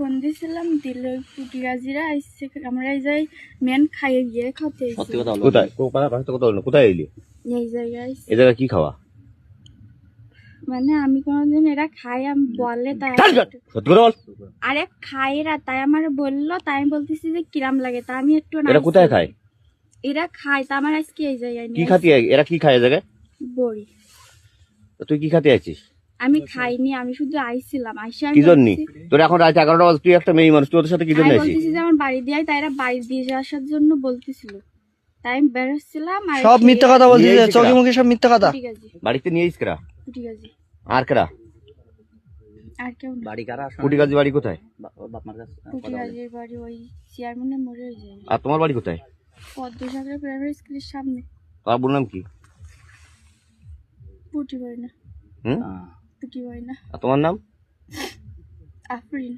Phone দিছিলাম দিল পুটি গাজিরা আইছে আমরা এই যাই মেন খাইয়ে গিয়ে খেতে সত্যি কথা বল কোথায় কথা বল কোথায় এলি এই জায়গায় এই জায়গা কি খাওয়া মানে আমি কোনোদিন এরা খাই আমি বলে তাই সত্যি করে বল আরে খাই এরা তাই আমার বললো তাই আমি বলতেছি যে কিরাম লাগে তা আমি একটু এরা কোথায় খায় এরা খায় তা আমার আজকে এই জায়গায় কি খাতি এরা কি খায় এই জায়গায় বড়ি তুই কি খাতে আছিস আমি খাইনি আমি শুধু আইছিলাম আইসা কি জন্য তোর এখন রাত 11টা বাজে তুই একটা মেয়ে মানুষ তুই ওদের সাথে কি জন্য আছিস বলতেছি যে আমার বাড়ি দিয়ে তাই এরা বাড়ি দিয়ে আসার জন্য বলতেছিল তাই আমি বেরোচ্ছিলাম আর সব মিথ্যা কথা বলছিস চোখে মুখে সব মিথ্যা কথা ঠিক আছে বাড়িতে নিয়ে আইস কেরা ঠিক আছে আর কেরা আর কেউ না। বাড়ি কারা কুটি গাজি বাড়ি কোথায় বাপ মার কাছে পুটি গাজির বাড়ি ওই চেয়ারম্যানের মোড়ে ওই যায় আর তোমার বাড়ি কোথায় পদ্মসাগরের প্রাইমারি স্কুলের সামনে তোমার বললাম কি পুটি বাড়ি না হুম পুটি বাড়ি না আর তোমার নাম আফরিন